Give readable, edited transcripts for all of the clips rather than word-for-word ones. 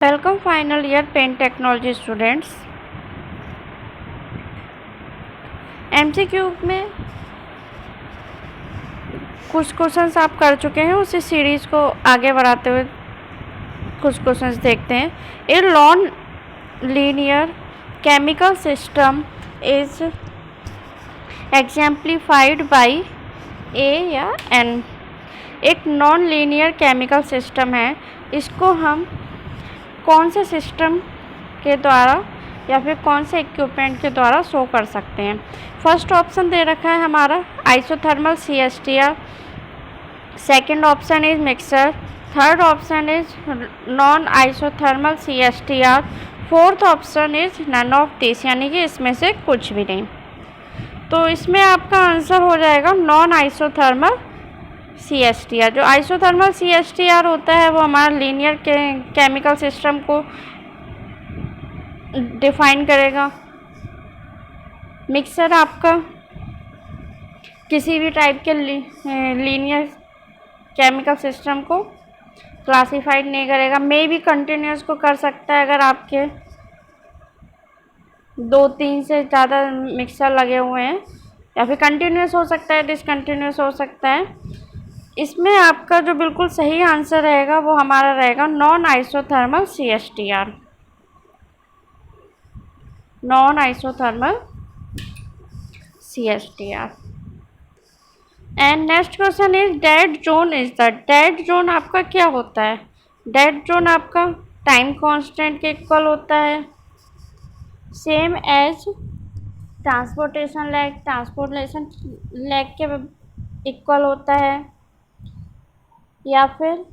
Welcome final year pen technology students. MCQ में कुछ questions आप कर चुके हैं, उसी सीरीज़ को आगे बढ़ाते हुए कुछ क्वेश्चंस देखते हैं। A non linear chemical system is exemplified by a या एन। एक नॉन लीनियर केमिकल सिस्टम है, इसको हम कौन से सिस्टम के द्वारा या फिर कौन से इक्विपमेंट के द्वारा शो कर सकते हैं। फर्स्ट ऑप्शन दे रखा है हमारा isothermal CSTR, second option is mixer, third option is non isothermal CSTR, fourth option is none of this, यानी कि इसमें से कुछ भी नहीं। तो इसमें आपका आंसर हो जाएगा नॉन आइसोथर्मल CSTR। जो आइसोथर्मल CSTR होता है वो हमारा लीनियर केमिकल सिस्टम को डिफाइन करेगा। मिक्सर आपका किसी भी टाइप के लीनियर केमिकल सिस्टम को क्लासिफाइड नहीं करेगा। मे भी कंटिन्यूस को कर सकता है अगर आपके 2-3 से ज़्यादा मिक्सर लगे हुए हैं, या फिर कंटिन्यूस हो सकता है, डिसकंटिन्यूस हो सकता है। इसमें आपका जो बिल्कुल सही आंसर रहेगा वो हमारा रहेगा non isothermal CSTR, non isothermal CSTR। And next question is dead zone is the. Dead zone आपका क्या होता है? डेड जोन आपका टाइम कांस्टेंट के इक्वल होता है, सेम एज ट्रांसपोर्टेशन लैग के इक्वल होता है, या फिर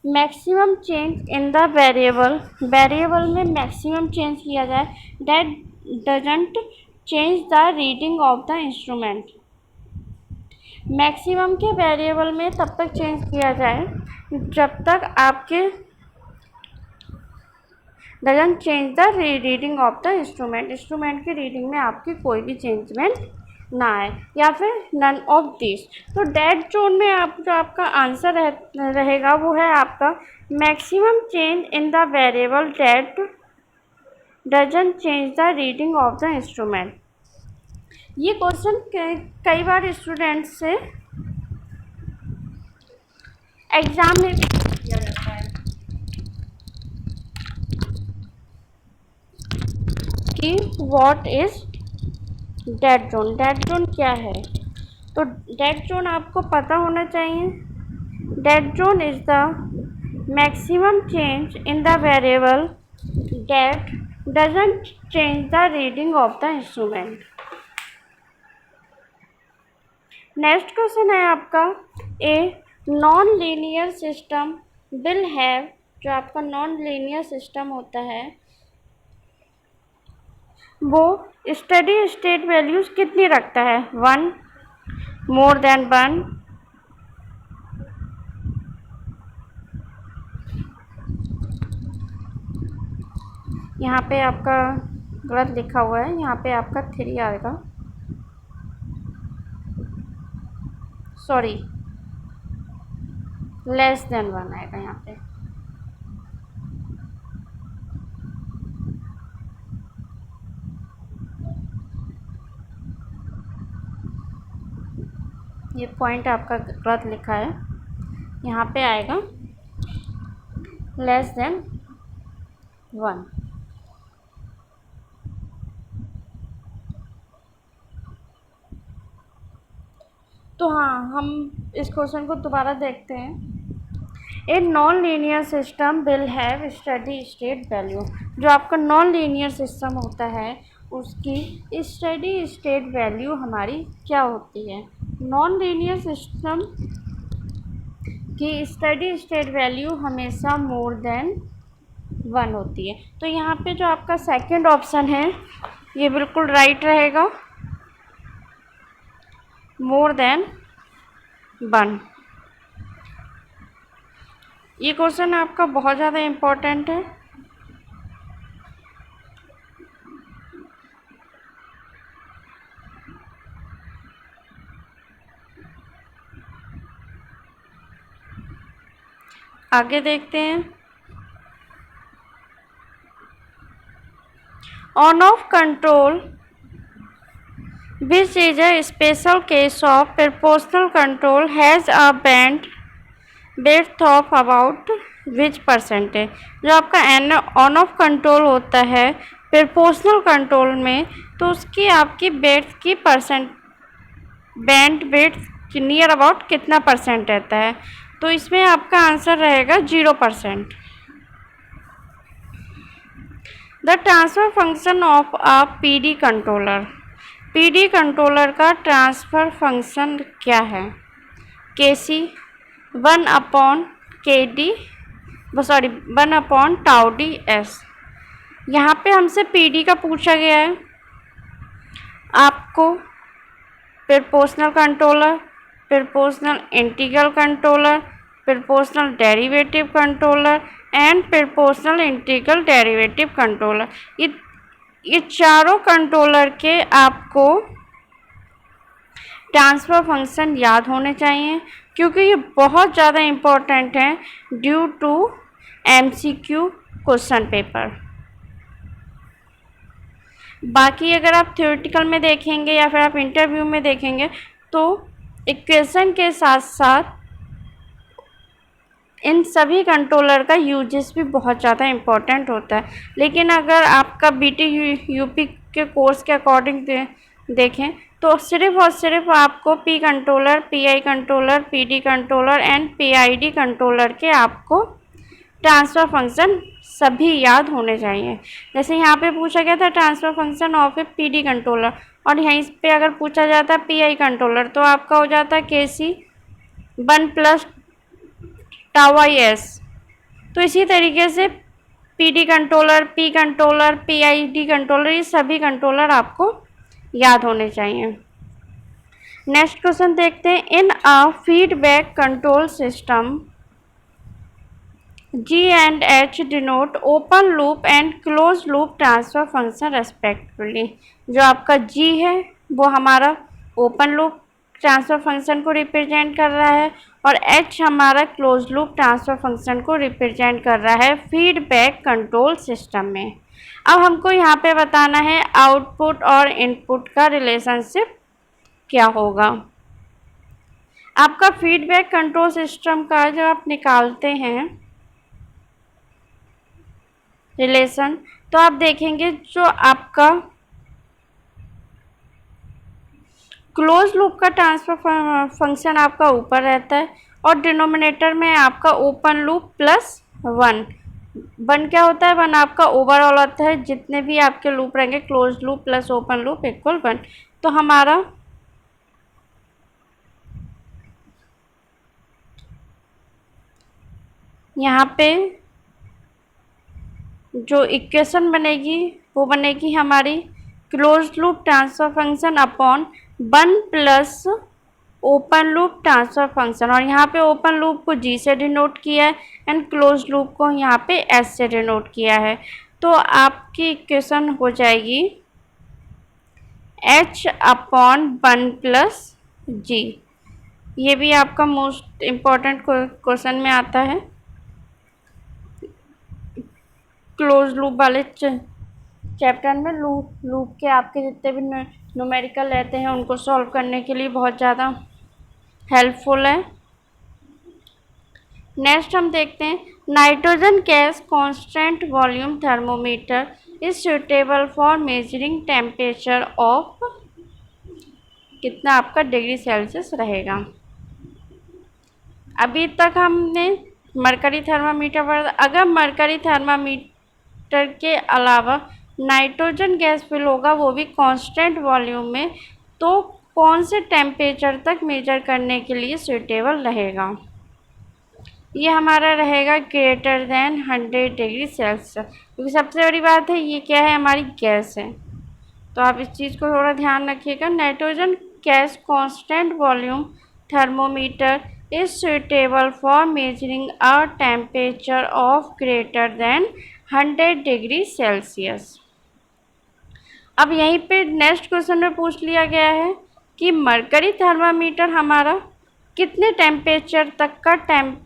maximum change in the variable में मैक्सिमम चेंज किया जाए, that doesn't change the reading of the instrument. Maximum के वेरिएबल में तब तक चेंज किया जाए जब तक आपके doesn't change the reading of the instrument की रीडिंग में आपकी कोई भी चेंजमेंट ना आए, या फिर नन ऑफ दिस। तो डेड जोन में जो आपका आंसर रहेगा वो है आपका maximum change in the variable that doesn't change the reading of the instrument. ये क्वेश्चन कई बार स्टूडेंट से एग्जाम में किया जाता है कि what is dead zone. Dead zone क्या है? तो डेड जोन आपको पता होना चाहिए। Dead zone is the maximum change in the variable that doesn't change the reading of the instrument. Next question है आपका ए non linear system will have. जो आपका नॉन लीनियर सिस्टम होता है वो स्टडी स्टेट वैल्यूज कितनी रखता है? 1, मोर देन 1, यहाँ पे आपका गलत लिखा हुआ है, यहाँ पे आपका 3 आएगा, सॉरी लेस देन 1 आएगा यहाँ पे। ये पॉइंट आपका गलत लिखा है, यहाँ पे आएगा लेस देन 1। तो हाँ, हम इस क्वेश्चन को दोबारा देखते हैं। A non linear system will have steady state value. जो आपका नॉन लीनियर सिस्टम होता है उसकी स्टडी स्टेट वैल्यू हमारी क्या होती है? नॉन लीनियर सिस्टम की स्टडी स्टेट वैल्यू हमेशा मोर देन 1 होती है। तो यहाँ पे जो आपका सेकंड ऑप्शन है ये बिल्कुल राइट रहेगा, मोर देन 1। ये क्वेश्चन आपका बहुत ज़्यादा इम्पोर्टेंट है। आगे देखते हैं। On off control which is a special case of proportional control has a band width of about which percentage। जो आपका एन ऑन ऑफ कंट्रोल होता है प्रोपोर्शनल कंट्रोल में, तो उसकी आपकी बेड्थ की percent band width near about कितना परसेंट रहता है। तो इसमें आपका आंसर रहेगा 0%। The transfer function of a PD controller. PD controller का ट्रांसफ़र फंक्शन क्या है? केसी 1/KD 1/τDS। यहाँ पे हमसे पीडी का पूछा गया है। आपको proportional controller, proportional integral controller, proportional derivative controller and proportional integral derivative controller, ये चारों कंट्रोलर के आपको ट्रांसफ़र फंक्शन याद होने चाहिए, क्योंकि ये बहुत ज़्यादा इम्पोर्टेंट हैं due to MCQ question paper. बाकी अगर आप थ्योरेटिकल में देखेंगे या फिर आप इंटरव्यू में देखेंगे तो इक्वेशन के साथ साथ इन सभी कंट्रोलर का यूजेस भी बहुत ज़्यादा इम्पोर्टेंट होता है। लेकिन अगर आपका BT UP के कोर्स के अकॉर्डिंग देखें तो सिर्फ और सिर्फ आपको P controller, PI controller, PD controller and PID controller के आपको ट्रांसफ़र फंक्शन सभी याद होने चाहिए। जैसे यहाँ पे पूछा गया था transfer function of A PD controller, और यहीं पे अगर पूछा जाता है PI कंट्रोलर तो आपका हो जाता है KC 1+τIS। तो इसी तरीके से PD controller, P controller, PID controller, ये सभी कंट्रोलर आपको याद होने चाहिए। नेक्स्ट क्वेश्चन देखते हैं। In a feedback control system G and H denote open loop and close loop transfer function respectively. जो आपका G है वो हमारा ओपन लूप ट्रांसफ़र फंक्शन को रिप्रेजेंट कर रहा है और H हमारा क्लोज लूप ट्रांसफ़र फंक्शन को रिप्रेजेंट कर रहा है फीडबैक कंट्रोल सिस्टम में। अब हमको यहाँ पे बताना है आउटपुट और इनपुट का रिलेशनशिप क्या होगा। आपका फीडबैक कंट्रोल सिस्टम का जो आप निकालते हैं रिलेशन, तो आप देखेंगे जो आपका क्लोज लूप का ट्रांसफ़र फंक्शन आपका ऊपर रहता है और डिनोमिनेटर में आपका ओपन लूप प्लस 1 क्या होता है? 1 आपका ओवरऑल होता है। जितने भी आपके लूप रहेंगे close loop plus open loop equal 1। तो हमारा यहाँ पे जो इक्वेशन बनेगी वो बनेगी हमारी close loop transfer function upon 1 plus open loop transfer function, और यहाँ पे ओपन लूप को G से डिनोट किया है एंड क्लोज लूप को यहाँ पे S से डिनोट किया है। तो आपकी इक्वेशन हो जाएगी H/1 प्लस G। ये भी आपका मोस्ट इम्पॉर्टेंट क्वेश्चन में आता है। क्लोज लूप वाले चैप्टर में लूप के आपके जितने भी न्यूमेरिकल रहते हैं उनको सॉल्व करने के लिए बहुत ज़्यादा हेल्पफुल है। नेक्स्ट हम देखते हैं nitrogen gas constant volume thermometer is suitable for measuring temperature of कितना आपका डिग्री सेल्सियस रहेगा। अभी तक हमने मरकरी थर्मामीटर पर, अगर मरकरी थर्मामीटर के अलावा नाइट्रोजन गैस फिल होगा वो भी कांस्टेंट वॉल्यूम में, तो कौन से टेम्परेचर तक मेजर करने के लिए सूटेबल रहेगा? ये हमारा रहेगा ग्रेटर देन 100 डिग्री सेल्सियस, क्योंकि सबसे बड़ी बात है ये क्या है, हमारी गैस है। तो आप इस चीज़ को थोड़ा ध्यान रखिएगा। Nitrogen gas constant volume thermometer is suitable for measuring a temperature of greater than 100 degree Celsius. अब यहीं पे नेक्स्ट क्वेश्चन में पूछ लिया गया है कि मरकरी थर्मामीटर हमारा कितने टेम्परेचर तक का टेम्परेचर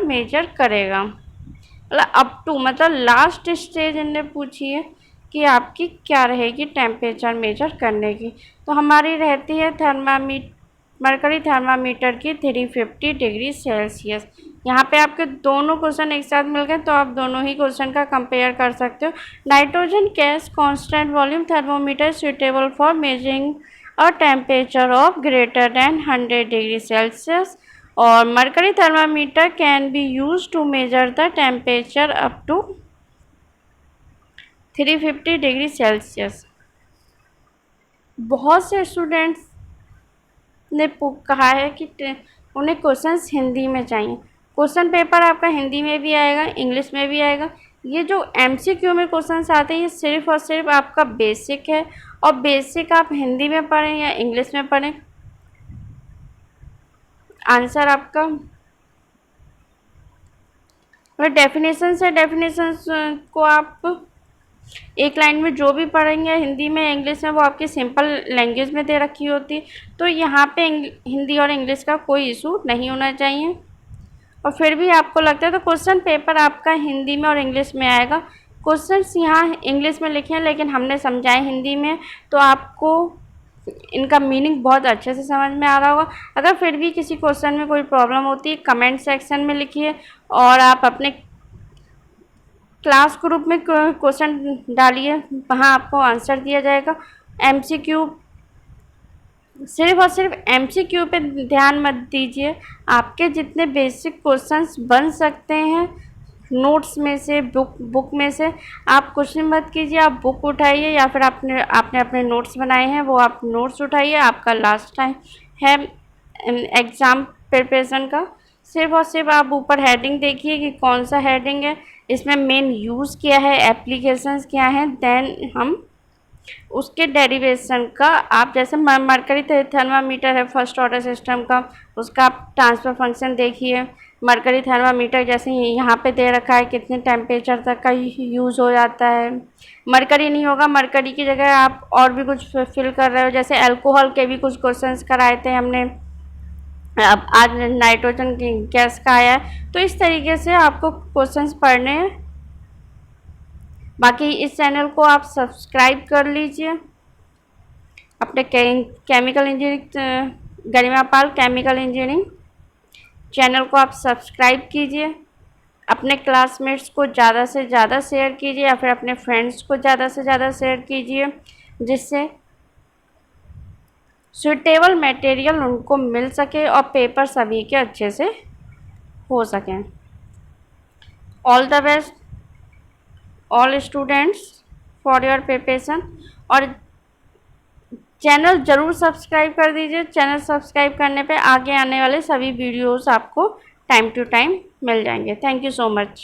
मेजर करेगा। मतलब अप टू, मतलब लास्ट स्टेज इनने पूछी है कि आपकी क्या रहेगी टेम्परेचर मेजर करने की। तो हमारी रहती है मरकरी थर्मामीटर की 350 डिग्री सेल्सियस। यहाँ पे आपके दोनों क्वेश्चन एक साथ मिल गए तो आप दोनों ही क्वेश्चन का कंपेयर कर सकते हो। Nitrogen gas constant volume thermometer suitable for measuring a temperature of greater than 100 degree Celsius और mercury thermometer can be use to measure the temperature up to 350 degree Celsius. बहुत से स्टूडेंट्स ने कहा है कि उन्हें क्वेश्चंस हिंदी में चाहिए। क्वेश्चन पेपर आपका हिंदी में भी आएगा, इंग्लिश में भी आएगा। ये जो एमसीक्यू में क्वेश्चंस आते हैं ये सिर्फ और सिर्फ आपका बेसिक है, और बेसिक आप हिंदी में पढ़ें या इंग्लिश में पढ़ें, आंसर आपका डेफिनेशन से डेफिनेशन को आप एक लाइन में जो भी पढ़ेंगे हिंदी में इंग्लिश में वो आपकी सिंपल लैंग्वेज में दे रखी होती। तो यहाँ पे हिंदी और इंग्लिश का कोई इशू नहीं होना चाहिए। और फिर भी आपको लगता है तो क्वेश्चन पेपर आपका हिंदी में और इंग्लिश में आएगा। क्वेश्चंस यहाँ इंग्लिश में लिखे हैं लेकिन हमने समझाए हिंदी में, तो आपको इनका मीनिंग बहुत अच्छे से समझ में आ रहा होगा। अगर फिर भी किसी क्वेश्चन में कोई प्रॉब्लम होती है कमेंट सेक्शन में लिखिए, और आप अपने क्लास ग्रुप में क्वेश्चन डालिए, वहाँ आपको आंसर दिया जाएगा। एमसीक्यू सिर्फ और सिर्फ एमसीक्यू पे ध्यान मत दीजिए, आपके जितने बेसिक क्वेश्चंस बन सकते हैं नोट्स में से, बुक में से आप कुछ मत कीजिए। आप बुक उठाइए या फिर आपने अपने नोट्स बनाए हैं वो आप नोट्स उठाइए। आपका लास्ट टाइम है एग्ज़ाम प्रिपरेशन का। सिर्फ और सिर्फ आप ऊपर हेडिंग देखिए कि कौन सा हेडिंग है, इसमें मेन यूज़ क्या है, एप्लीकेशंस क्या हैं, देन हम उसके डेरिवेशन का आप जैसे मरकरी थर्मामीटर है फर्स्ट ऑर्डर सिस्टम का, उसका आप ट्रांसफ़र फंक्शन देखिए। मरकरी थर्मामीटर जैसे यहाँ पे दे रखा है कितने टेम्परेचर तक का यूज़ हो जाता है। मरकरी नहीं होगा, मरकरी की जगह आप और भी कुछ फिल कर रहे हो, जैसे अल्कोहल के भी कुछ क्वेश्चंस कराए थे हमने, अब आज नाइट्रोजन गैस का आया है। तो इस तरीके से आपको क्वेश्चंस पढ़ने हैं। बाकी इस चैनल को आप सब्सक्राइब कर लीजिए। अपने केमिकल इंजीनियरिंग गरिमा पाल केमिकल इंजीनियरिंग चैनल को आप सब्सक्राइब कीजिए। अपने क्लासमेट्स को ज़्यादा से ज़्यादा शेयर कीजिए या फिर अपने फ्रेंड्स को ज़्यादा से ज़्यादा शेयर कीजिए, जिससे सुटेबल मटेरियल उनको मिल सके और पेपर सभी के अच्छे से हो सकें। All the best all students for your preparation. और चैनल ज़रूर सब्सक्राइब कर दीजिए। चैनल सब्सक्राइब करने पे आगे आने वाले सभी वीडियोस आपको टाइम टू टाइम मिल जाएंगे। Thank you so much.